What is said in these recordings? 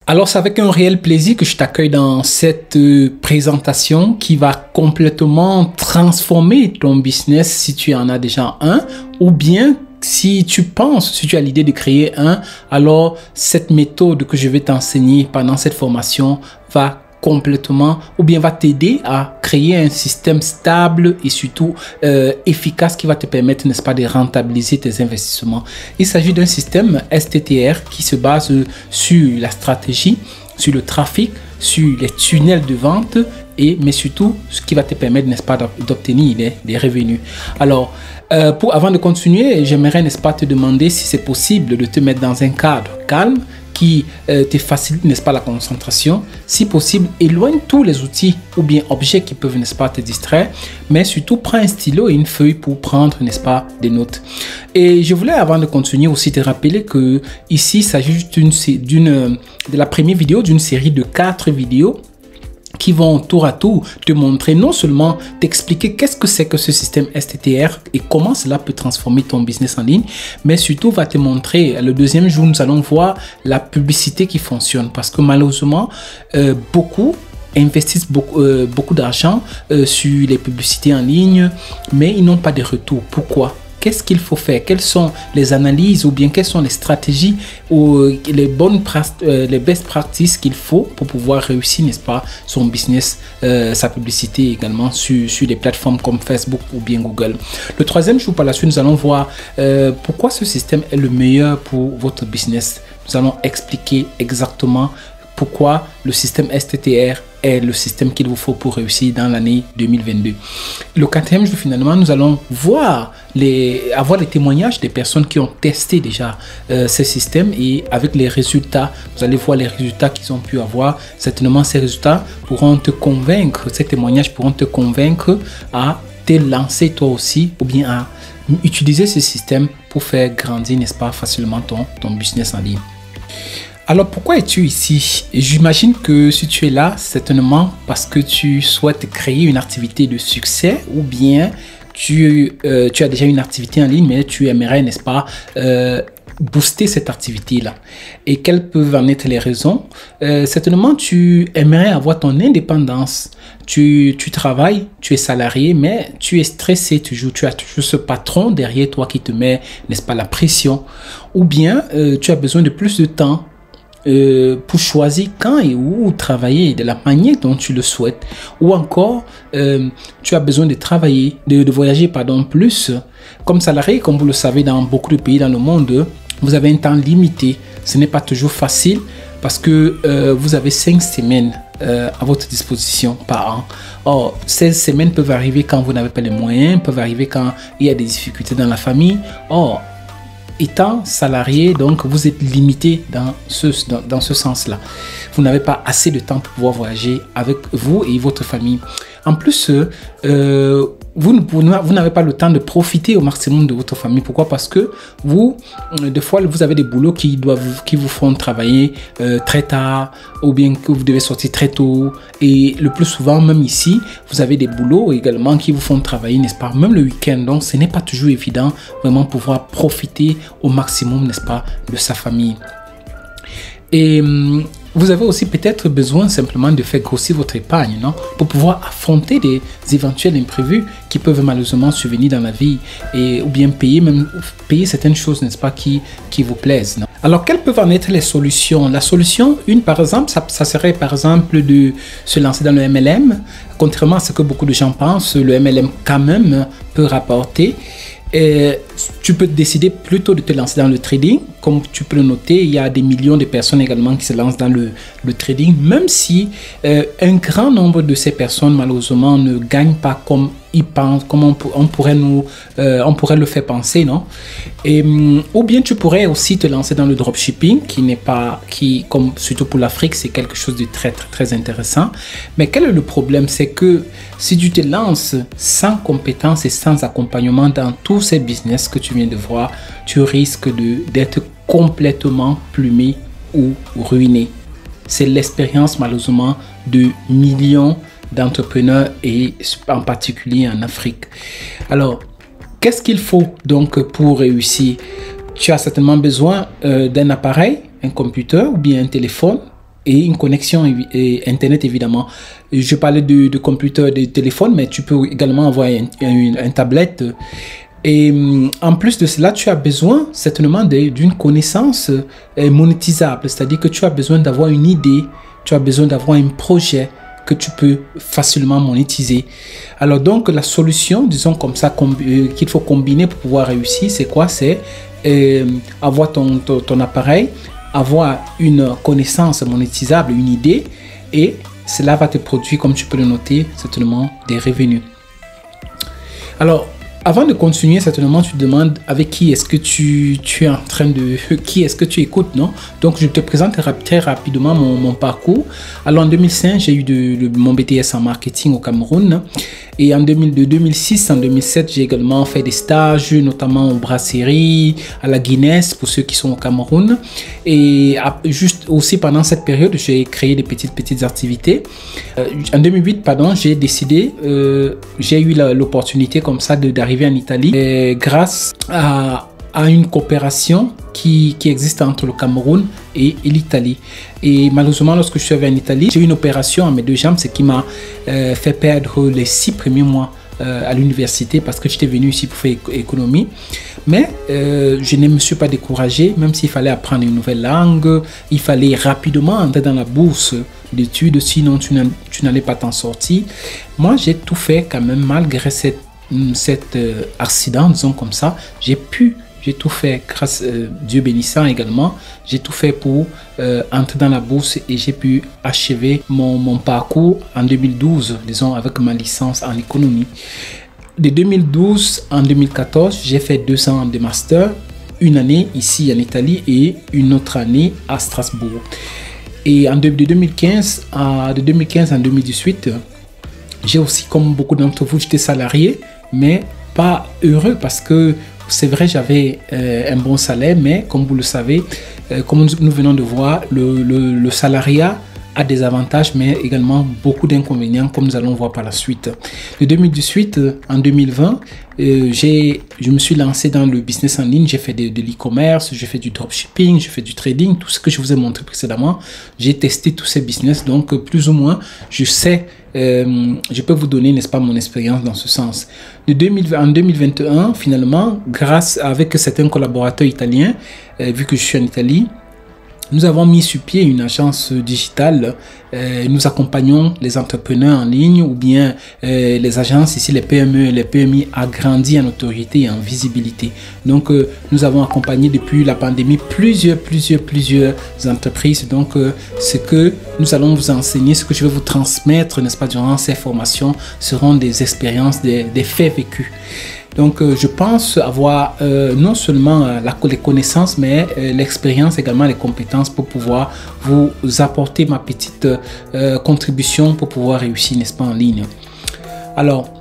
Alors, c'est avec un réel plaisir que je t'accueille dans cette présentation qui va complètement transformer ton business si tu en as déjà un, ou bien si tu as l'idée de créer un, alors cette méthode que je vais t'enseigner pendant cette formation va complètement, ou bien va t'aider à créer un système stable et surtout efficace qui va te permettre, n'est-ce pas, de rentabiliser tes investissements. Il s'agit d'un système STTR qui se base sur la stratégie, sur le trafic, sur les tunnels de vente mais surtout ce qui va te permettre, n'est-ce pas, d'obtenir des revenus. Alors, avant de continuer, j'aimerais, n'est-ce pas, te demander si c'est possible de te mettre dans un cadre calme qui te facilite, n'est-ce pas, la concentration. Si possible, éloigne tous les outils ou bien objets qui peuvent, n'est-ce pas, te distraire, mais surtout prends un stylo et une feuille pour prendre, n'est-ce pas, des notes. Et je voulais, avant de continuer, aussi te rappeler que ici, il s'agit juste de la première vidéo d'une série de 4 vidéos qui vont tour à tour te montrer, non seulement t'expliquer qu'est-ce que c'est que ce système STTR et comment cela peut transformer ton business en ligne, mais surtout va te montrer, le deuxième jour, nous allons voir la publicité qui fonctionne, parce que malheureusement, beaucoup investissent beaucoup d'argent sur les publicités en ligne, mais ils n'ont pas de retour. Pourquoi? Qu'est-ce qu'il faut faire? Quelles sont les analyses ou bien quelles sont les stratégies ou les best practices qu'il faut pour pouvoir réussir, n'est-ce pas, son business, sa publicité également sur des plateformes comme Facebook ou bien Google. Le troisième jour, par la suite, nous allons voir pourquoi ce système est le meilleur pour votre business. Nous allons expliquer exactement pourquoi le système STTR est le système qu'il vous faut pour réussir dans l'année 2022. Le quatrième jour, finalement, nous allons avoir les témoignages des personnes qui ont testé déjà ce système, et avec les résultats, vous allez voir les résultats qu'ils ont pu avoir. Certainement, ces résultats pourront te convaincre, ces témoignages pourront te convaincre à te lancer toi aussi, ou bien à utiliser ce système pour faire grandir, n'est-ce pas, facilement ton business en ligne. Alors, pourquoi es-tu ici? J'imagine que si tu es là, certainement parce que tu souhaites créer une activité de succès, ou bien tu as déjà une activité en ligne, mais tu aimerais, n'est-ce pas, booster cette activité-là. Et quelles peuvent en être les raisons? Certainement, tu aimerais avoir ton indépendance. Tu travailles, tu es salarié, mais tu es stressé toujours. Tu as toujours ce patron derrière toi qui te met, n'est-ce pas, la pression. Ou bien, tu as besoin de plus de temps pour choisir quand et où travailler de la manière dont tu le souhaites, ou encore tu as besoin de travailler, de voyager plus. Comme salarié, comme vous le savez, dans beaucoup de pays dans le monde, vous avez un temps limité. Ce n'est pas toujours facile parce que vous avez 5 semaines à votre disposition par an. Or, ces semaines peuvent arriver quand vous n'avez pas les moyens, peuvent arriver quand il y a des difficultés dans la famille. Or, étant salarié, donc vous êtes limité dans ce sens-là. Vous n'avez pas assez de temps pour pouvoir voyager avec vous et votre famille. En plus, vous n'avez pas le temps de profiter au maximum de votre famille. Pourquoi? Parce que des fois, vous avez des boulots qui vous font travailler très tard, ou bien que vous devez sortir très tôt. Et le plus souvent, même ici, vous avez des boulots également qui vous font travailler, n'est-ce pas, même le week-end. Donc, ce n'est pas toujours évident vraiment pouvoir profiter au maximum, n'est-ce pas, de sa famille. Et vous avez aussi peut-être besoin simplement de faire grossir votre épargne, non? Pour pouvoir affronter des éventuels imprévus qui peuvent malheureusement survenir dans la vie, ou bien payer certaines choses, n'est-ce pas, qui vous plaisent, non? Alors, quelles peuvent en être les solutions? La solution, par exemple, ça serait par exemple de se lancer dans le MLM. Contrairement à ce que beaucoup de gens pensent, le MLM quand même peut rapporter. Tu peux décider plutôt de te lancer dans le trading. Comme tu peux le noter, il y a des millions de personnes également qui se lancent dans le trading, même si un grand nombre de ces personnes malheureusement ne gagnent pas comme ils pensent, comme on pourrait le faire penser, non? Ou bien tu pourrais aussi te lancer dans le dropshipping, comme surtout pour l'Afrique, c'est quelque chose de très très très intéressant. Mais quel est le problème? C'est que si tu te lances sans compétences et sans accompagnement dans tous ces business que tu viens de voir, tu risques d'être complètement plumé ou ruiné. C'est l'expérience malheureusement de millions d'entrepreneurs, et en particulier en Afrique. Alors, qu'est-ce qu'il faut donc pour réussir? Tu as certainement besoin d'un appareil, un computer ou bien un téléphone. et une connexion et Internet évidemment. Je parlais de computer, de téléphone, mais tu peux également avoir un tablette. Et en plus de cela, tu as besoin certainement d'une connaissance monétisable, c'est-à-dire que tu as besoin d'avoir une idée, tu as besoin d'avoir un projet que tu peux facilement monétiser. Alors donc la solution, disons comme ça, qu'il faut combiner pour pouvoir réussir, c'est quoi? C'est avoir ton appareil, avoir une connaissance monétisable, une idée, et cela va te produire, comme tu peux le noter, certainement des revenus. Alors, avant de continuer, certainement, tu te demandes avec qui est-ce que tu es en train de... Qui est-ce que tu écoutes, non? Donc, je te présente très rapidement mon parcours. Alors, en 2005, j'ai eu mon BTS en marketing au Cameroun. Et en 2006, en 2007, j'ai également fait des stages, notamment aux brasseries, à la Guinness, pour ceux qui sont au Cameroun. Et juste aussi pendant cette période, j'ai créé des petites activités. En 2008, pardon, j'ai décidé, j'ai eu l'opportunité comme ça d'arriver en Italie grâce à une coopération qui existe entre le Cameroun et l'Italie. Et malheureusement, lorsque je suis arrivé en Italie, j'ai eu une opération à mes deux jambes, ce qui m'a fait perdre les 6 premiers mois à l'université parce que j'étais venu ici pour faire économie. Mais je ne me suis pas découragé, même s'il fallait apprendre une nouvelle langue, il fallait rapidement entrer dans la bourse d'études, sinon tu n'allais pas t'en sortir. Moi, j'ai tout fait quand même, malgré cet accident, disons comme ça. J'ai tout fait grâce Dieu bénissant également. J'ai tout fait pour entrer dans la bourse et j'ai pu achever mon parcours en 2012, disons, avec ma licence en économie. De 2012 en 2014, j'ai fait 2 ans de master, une année ici en Italie et une autre année à Strasbourg. Et de 2015 en 2018, j'ai aussi, comme beaucoup d'entre vous, j'étais salarié, mais pas heureux parce que c'est vrai, j'avais un bon salaire, mais comme vous le savez, comme nous venons de voir, le salariat a des avantages, mais également beaucoup d'inconvénients, comme nous allons voir par la suite. De 2018 en 2020, je me suis lancé dans le business en ligne. J'ai fait de l'e-commerce, j'ai fait du dropshipping, j'ai fait du trading, tout ce que je vous ai montré précédemment. J'ai testé tous ces business, donc plus ou moins, je sais, je peux vous donner, n'est-ce pas, mon expérience dans ce sens. En 2021, finalement, avec certains collaborateurs italiens, vu que je suis en Italie, nous avons mis sur pied une agence digitale. Nous accompagnons les entrepreneurs en ligne ou bien les agences, ici les PME et les PMI, à grandir en autorité et en visibilité. Donc, nous avons accompagné depuis la pandémie plusieurs entreprises. Donc, ce que nous allons vous enseigner, ce que je vais vous transmettre, n'est-ce pas, durant ces formations, seront des expériences, des faits vécus. Donc, je pense avoir non seulement les connaissances, mais l'expérience, également les compétences pour pouvoir vous apporter ma petite contribution pour pouvoir réussir, n'est-ce pas, en ligne. Alors,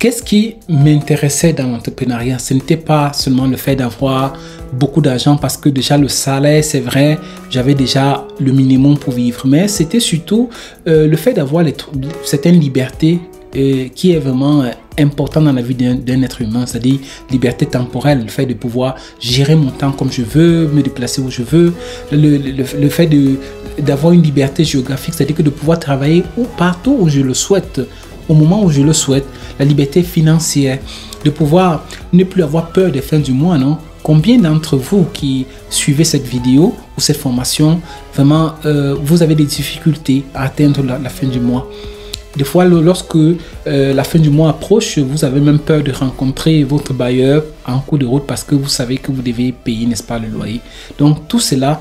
qu'est-ce qui m'intéressait dans l'entrepreneuriat? Ce n'était pas seulement le fait d'avoir beaucoup d'argent, parce que déjà le salaire, c'est vrai, j'avais déjà le minimum pour vivre, mais c'était surtout le fait d'avoir certaines libertés qui est vraiment important dans la vie d'un être humain, c'est-à-dire liberté temporelle, le fait de pouvoir gérer mon temps comme je veux, me déplacer où je veux, le fait d'avoir une liberté géographique, c'est-à-dire que de pouvoir travailler partout où je le souhaite, au moment où je le souhaite, la liberté financière, de pouvoir ne plus avoir peur des fins du mois, non? Combien d'entre vous qui suivez cette vidéo ou cette formation, vraiment, vous avez des difficultés à atteindre la fin du mois? Des fois, lorsque la fin du mois approche, vous avez même peur de rencontrer votre bailleur en cours de route parce que vous savez que vous devez payer, n'est-ce pas, le loyer. Donc, tout cela,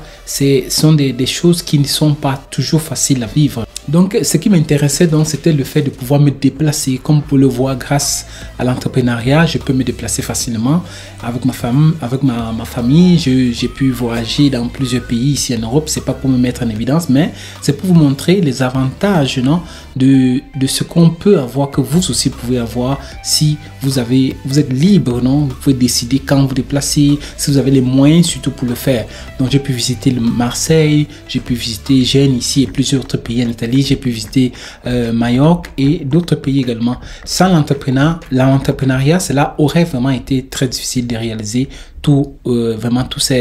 sont des choses qui ne sont pas toujours faciles à vivre. Donc, ce qui m'intéressait, c'était le fait de pouvoir me déplacer. Comme vous le voyez, grâce à l'entrepreneuriat, je peux me déplacer facilement avec ma famille. J'ai pu voyager dans plusieurs pays ici en Europe. C'est pas pour me mettre en évidence, mais c'est pour vous montrer les avantages, non, de ce qu'on peut avoir, que vous aussi pouvez avoir si vous êtes libre, non. Vous pouvez pouvez décider quand vous déplacer, si vous avez les moyens surtout pour le faire. Donc j'ai pu visiter Marseille, j'ai pu visiter Gênes ici et plusieurs autres pays en Italie, j'ai pu visiter Majorque et d'autres pays également. Sans l'entrepreneuriat, cela aurait vraiment été très difficile de réaliser vraiment tous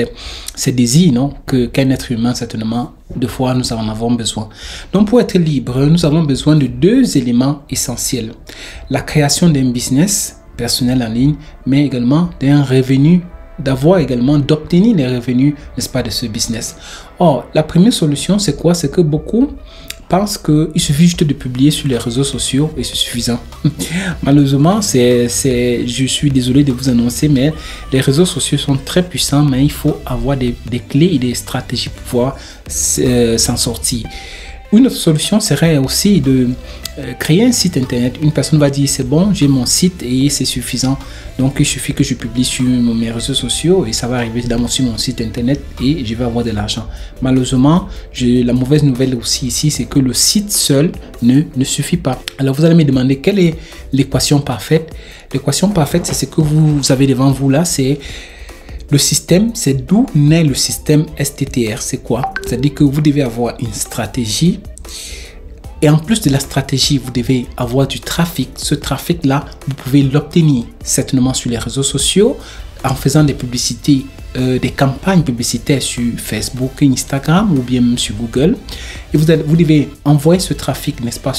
ces désirs, non, qu'un être humain, certainement, de fois, nous en avons besoin. Donc, pour être libre, nous avons besoin de deux éléments essentiels. La création d'un business personnel en ligne, mais également d'un revenu, d'obtenir les revenus, n'est-ce pas, de ce business. Or, la première solution, c'est quoi? C'est que beaucoup pensent qu'il suffit juste de publier sur les réseaux sociaux et c'est suffisant. Malheureusement, je suis désolé de vous annoncer, mais les réseaux sociaux sont très puissants, mais il faut avoir des clés et des stratégies pour pouvoir s'en sortir. Une autre solution serait aussi de créer un site internet. Une personne va dire c'est bon, j'ai mon site et c'est suffisant. Donc il suffit que je publie sur mes réseaux sociaux et ça va arriver sur mon site internet et je vais avoir de l'argent. Malheureusement, la mauvaise nouvelle aussi ici, c'est que le site seul ne suffit pas. Alors vous allez me demander quelle est l'équation parfaite. L'équation parfaite, c'est ce que vous avez devant vous là, c'est le système, c'est d'où naît le système STTR. C'est quoi? C'est-à-dire que vous devez avoir une stratégie et en plus de la stratégie, vous devez avoir du trafic. Ce trafic-là, vous pouvez l'obtenir certainement sur les réseaux sociaux en faisant des publicités, des campagnes publicitaires sur Facebook, Instagram ou bien même sur Google. Et vous devez envoyer ce trafic, n'est-ce pas,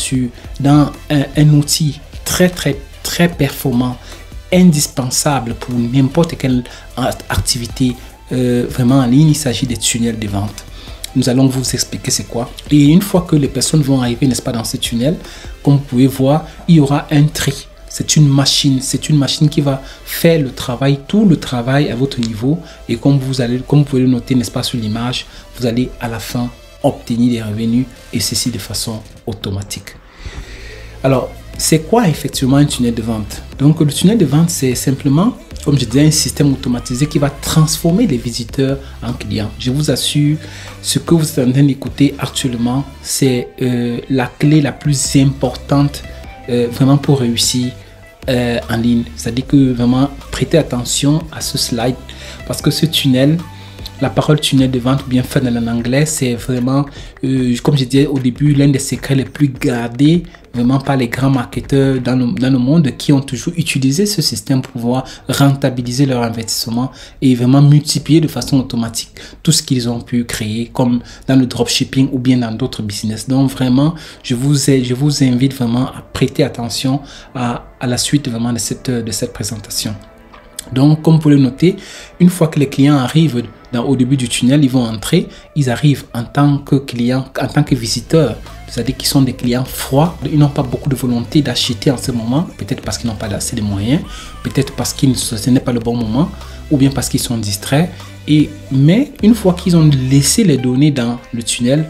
dans un outil très performant, indispensable pour n'importe quelle activité vraiment en ligne. Il s'agit des tunnels de vente. Nous allons vous expliquer c'est quoi. Et une fois que les personnes vont arriver, n'est-ce pas, dans ces tunnels, comme vous pouvez voir, il y aura un tri. C'est une machine qui va faire le travail, tout le travail à votre niveau. Et comme vous pouvez le noter, n'est-ce pas, sur l'image, vous allez à la fin obtenir des revenus et ceci de façon automatique. Alors, c'est quoi effectivement un tunnel de vente? Donc le tunnel de vente, c'est simplement, comme je disais, un système automatisé qui va transformer les visiteurs en clients. Je vous assure, ce que vous êtes en train d'écouter actuellement, c'est la clé la plus importante vraiment pour réussir en ligne. C'est-à-dire que vraiment prêtez attention à ce slide parce que ce tunnel, la parole tunnel de vente ou bien funnel en anglais, c'est vraiment, comme je disais au début, l'un des secrets les plus gardés vraiment par les grands marketeurs dans le monde qui ont toujours utilisé ce système pour pouvoir rentabiliser leur investissement et vraiment multiplier de façon automatique tout ce qu'ils ont pu créer comme dans le dropshipping ou bien dans d'autres business. Donc vraiment, je vous invite vraiment à prêter attention à la suite vraiment de cette présentation. Donc, comme vous pouvez le noter, une fois que les clients arrivent au début du tunnel, ils vont entrer, ils arrivent en tant que clients, en tant que visiteurs, c'est-à-dire qu'ils sont des clients froids, ils n'ont pas beaucoup de volonté d'acheter en ce moment, peut-être parce qu'ils n'ont pas assez de moyens, peut-être parce que ce n'est pas le bon moment, ou bien parce qu'ils sont distraits. Mais une fois qu'ils ont laissé les données dans le tunnel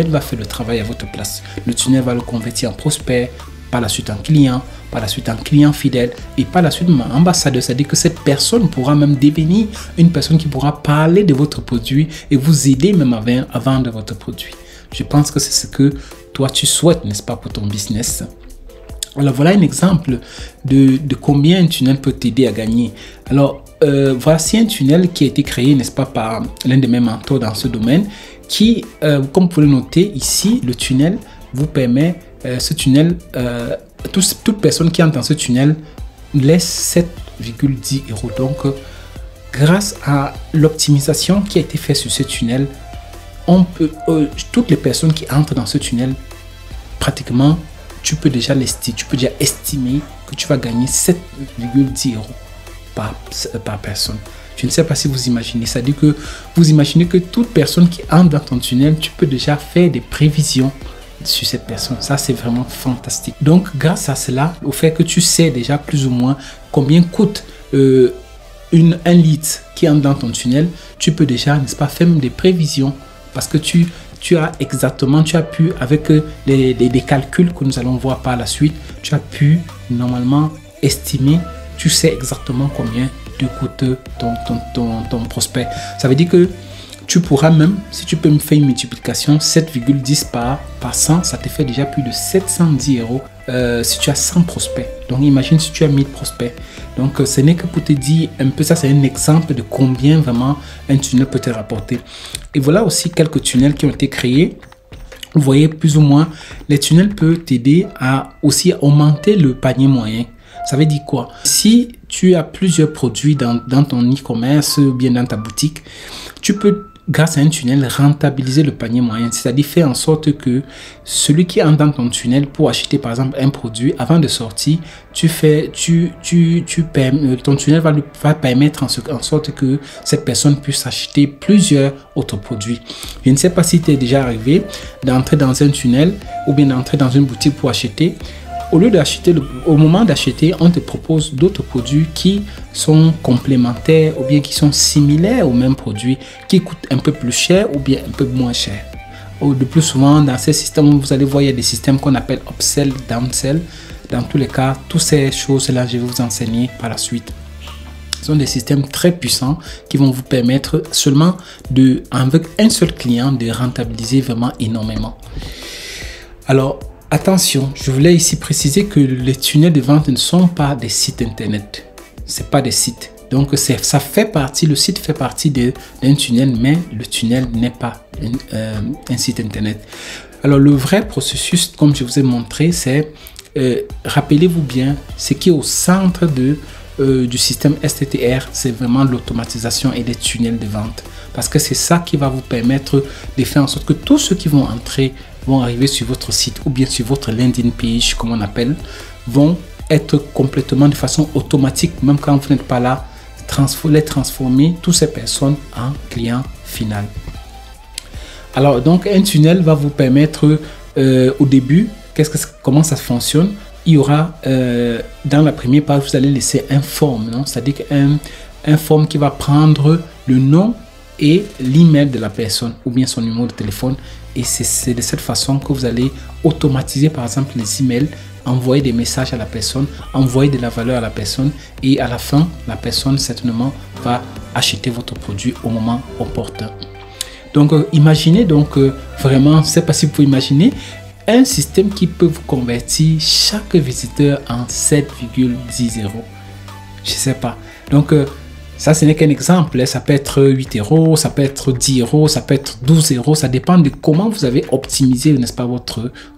va faire le travail à votre place. Le tunnel va le convertir en prospect, par la suite en client, par la suite en client fidèle et par la suite en ambassadeur. C'est-à-dire que cette personne pourra même devenir une personne qui pourra parler de votre produit et vous aider même à vendre votre produit. Je pense que c'est ce que toi tu souhaites, n'est-ce pas, pour ton business. Alors voilà un exemple de combien un tunnel peut t'aider à gagner. Alors voici un tunnel qui a été créé, n'est-ce pas, par l'un de mes mentors dans ce domaine qui, comme vous pouvez le noter ici, le tunnel vous permet, ce tunnel, toute personne qui entre dans ce tunnel laisse 7,10 €. Donc, grâce à l'optimisation qui a été faite sur ce tunnel, toutes les personnes qui entrent dans ce tunnel, pratiquement, tu peux déjà estimer que tu vas gagner 7,10 € par personne. Je ne sais pas si vous imaginez, c'est-à-dire que vous imaginez que toute personne qui entre dans ton tunnel, tu peux déjà faire des prévisions sur cette personne. Ça, c'est vraiment fantastique. Donc, grâce à cela, au fait que tu sais déjà plus ou moins combien coûte un lead qui entre dans ton tunnel, tu peux déjà, n'est-ce pas, faire des prévisions parce que tu as pu, avec des calculs que nous allons voir par la suite, tu as pu normalement estimer, tu sais exactement combien te coûte ton prospect. Ça veut dire que tu pourras même, si tu peux me faire une multiplication, 7,10 par 100, ça te fait déjà plus de 710 € si tu as 100 prospects. Donc imagine si tu as 1000 prospects. Donc, ce n'est que pour te dire un peu, ça c'est un exemple de combien vraiment un tunnel peut te rapporter. Et voilà aussi quelques tunnels qui ont été créés. Vous voyez plus ou moins, les tunnels peuvent t'aider à aussi augmenter le panier moyen. Ça veut dire quoi? Si tu as plusieurs produits dans ton e-commerce ou bien dans ta boutique, tu peux, grâce à un tunnel, rentabiliser le panier moyen. C'est-à-dire faire en sorte que celui qui entre dans ton tunnel pour acheter par exemple un produit, avant de sortir, ton tunnel va permettre en sorte que cette personne puisse acheter plusieurs autres produits. Je ne sais pas si tu es déjà arrivé d'entrer dans un tunnel ou bien d'entrer dans une boutique pour acheter. Au moment d'acheter, on te propose d'autres produits qui sont complémentaires ou bien qui sont similaires aux mêmes produits, qui coûtent un peu plus cher ou bien un peu moins cher. De plus souvent, dans ces systèmes, vous allez voir, il y a des systèmes qu'on appelle upsell, downsell. Dans tous les cas, toutes ces choses-là, je vais vous enseigner par la suite. Ce sont des systèmes très puissants qui vont vous permettre seulement avec un seul client, de rentabiliser vraiment énormément. Alors, attention, je voulais ici préciser que les tunnels de vente ne sont pas des sites internet. C'est pas des sites. Donc, le site fait partie d'un tunnel, mais le tunnel n'est pas un site internet. Alors, le vrai processus, comme je vous ai montré, c'est, rappelez-vous bien, ce qui est au centre du système STTR, c'est vraiment l'automatisation et les tunnels de vente. Parce que c'est ça qui va vous permettre de faire en sorte que tous ceux qui vont entrer vont arriver sur votre site ou bien sur votre landing page, comme on appelle, vont être complètement de façon automatique, même quand vous n'êtes pas là, les transformer, toutes ces personnes en client final. Alors, donc, un tunnel va vous permettre au début, comment ça fonctionne? Il y aura, dans la première page, vous allez laisser un form, c'est-à-dire un form qui va prendre le nom et l'email de la personne ou bien son numéro de téléphone, et c'est de cette façon que vous allez automatiser par exemple les emails, envoyer des messages à la personne, envoyer de la valeur à la personne, et à la fin la personne certainement va acheter votre produit au moment opportun. Donc imaginez vraiment, je ne sais pas si vous pouvez imaginer un système qui peut vous convertir chaque visiteur en 7,10 €. Je ne sais pas. Donc ça, ce n'est qu'un exemple. Ça peut être 8 €, ça peut être 10 €, ça peut être 12 €. Ça dépend de comment vous avez optimisé, n'est-ce pas,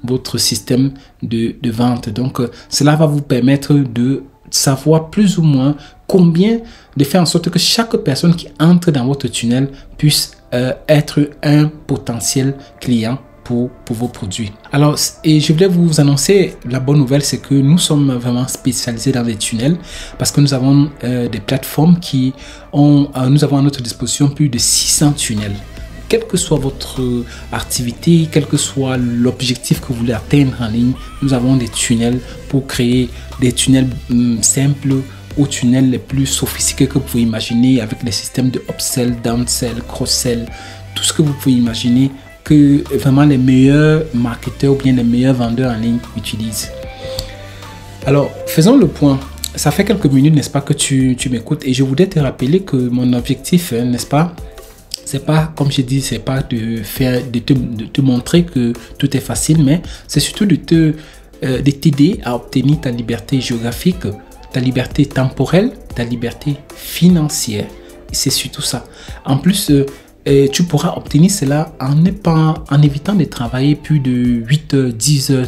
votre système de vente. Donc, cela va vous permettre de savoir plus ou moins de faire en sorte que chaque personne qui entre dans votre tunnel puisse être un potentiel client pour vos produits. Alors, et je voulais vous annoncer, la bonne nouvelle, c'est que nous sommes vraiment spécialisés dans les tunnels parce que nous avons des plateformes nous avons à notre disposition plus de 600 tunnels. Quelle que soit votre activité, quel que soit l'objectif que vous voulez atteindre en ligne, nous avons des tunnels pour créer des tunnels simples aux tunnels les plus sophistiqués que vous pouvez imaginer, avec les systèmes de upsell, downsell, cross-sell, tout ce que vous pouvez imaginer que vraiment les meilleurs marketeurs ou bien les meilleurs vendeurs en ligne utilisent. Alors, faisons le point. Ça fait quelques minutes, n'est-ce pas, que tu m'écoutes, et je voudrais te rappeler que mon objectif, n'est-ce pas, c'est pas, comme je dis, c'est pas de te montrer que tout est facile, mais c'est surtout de t'aider à obtenir ta liberté géographique, ta liberté temporelle, ta liberté financière. C'est surtout ça. En plus, tu pourras obtenir cela en évitant de travailler plus de 8 heures, 10 heures,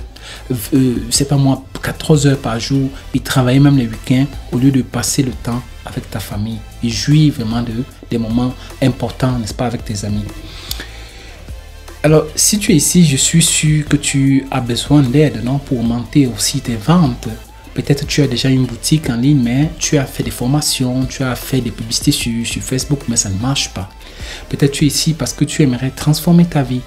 c'est pas moi, 14 heures par jour, et travailler même les week-ends au lieu de passer le temps avec ta famille et jouir vraiment des moments importants, n'est-ce pas, avec tes amis. Alors, si tu es ici, je suis sûr que tu as besoin d'aide, non, pour augmenter aussi tes ventes. Peut-être tu as déjà une boutique en ligne, mais tu as fait des formations, tu as fait des publicités sur Facebook, mais ça ne marche pas. Peut-être tu es ici parce que tu aimerais transformer ta vie.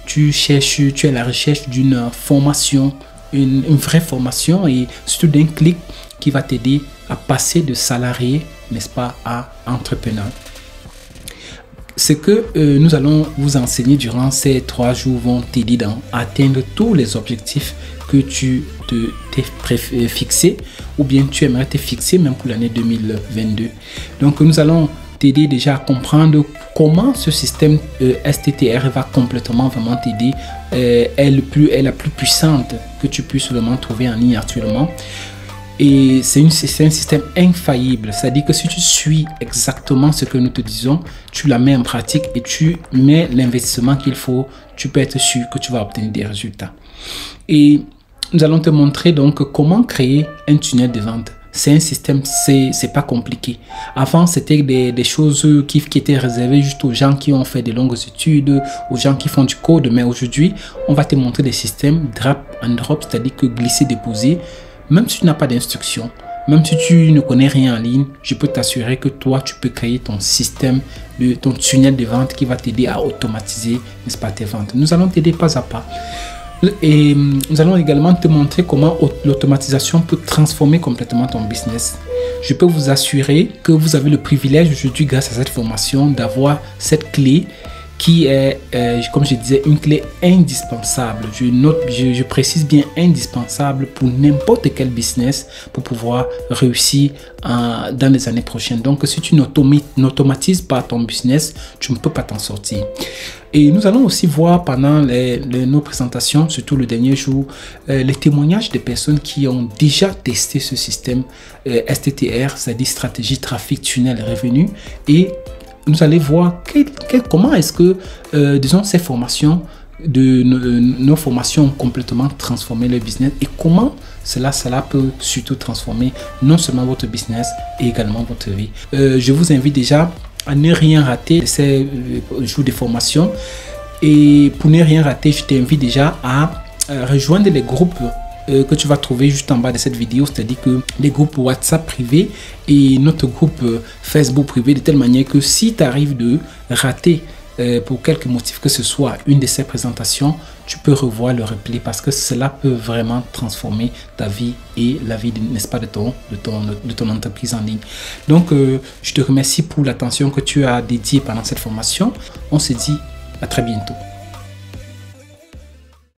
Tu es à la recherche d'une formation, une vraie formation, et surtout d'un clic qui va t'aider à passer de salarié, n'est-ce pas, à entrepreneur. Ce que nous allons vous enseigner durant ces 3 jours vont t'aider à atteindre tous les objectifs que tu t'es fixé, ou bien tu aimerais te fixer même pour l'année 2022. Donc nous allons t'aider déjà à comprendre comment ce système STTR va complètement vraiment t'aider, est la plus puissante que tu puisses vraiment trouver en ligne actuellement. Et c'est un système infaillible. C'est-à-dire que si tu suis exactement ce que nous te disons, tu la mets en pratique et tu mets l'investissement qu'il faut, tu peux être sûr que tu vas obtenir des résultats. Et nous allons te montrer donc comment créer un tunnel de vente. C'est un système, c'est pas compliqué. Avant, c'était des choses qui étaient réservées juste aux gens qui ont fait de longues études, aux gens qui font du code. Mais aujourd'hui, on va te montrer des systèmes drag and drop, c'est-à-dire que glisser, déposer. Même si tu n'as pas d'instruction, même si tu ne connais rien en ligne, je peux t'assurer que toi, tu peux créer ton système, ton tunnel de vente qui va t'aider à automatiser, n'est-ce pas, tes ventes. Nous allons t'aider pas à pas. Et nous allons également te montrer comment l'automatisation peut transformer complètement ton business. Je peux vous assurer que vous avez le privilège aujourd'hui, grâce à cette formation, d'avoir cette clé qui est, comme je disais, une clé indispensable. Je précise bien indispensable pour n'importe quel business pour pouvoir réussir dans les années prochaines. Donc, si tu n'automatises pas ton business, tu ne peux pas t'en sortir. Et nous allons aussi voir pendant nos présentations, surtout le dernier jour, les témoignages des personnes qui ont déjà testé ce système STTR, c'est-à-dire stratégie, trafic, tunnel, revenu. Et nous allons voir comment est-ce que, disons, ces formations, nos formations ont complètement transformé le business et comment cela peut surtout transformer non seulement votre business et également votre vie. Je vous invite déjà à ne rien rater de ces jours de formation. Et pour ne rien rater, je t'invite déjà à rejoindre les groupes que tu vas trouver juste en bas de cette vidéo, c'est-à-dire que les groupes WhatsApp privés et notre groupe Facebook privé, de telle manière que si tu arrives de rater pour quelque motif que ce soit une de ces présentations, tu peux revoir le replay parce que cela peut vraiment transformer ta vie et la vie, n'est-ce pas, de ton entreprise en ligne. Donc, je te remercie pour l'attention que tu as dédiée pendant cette formation. On se dit à très bientôt.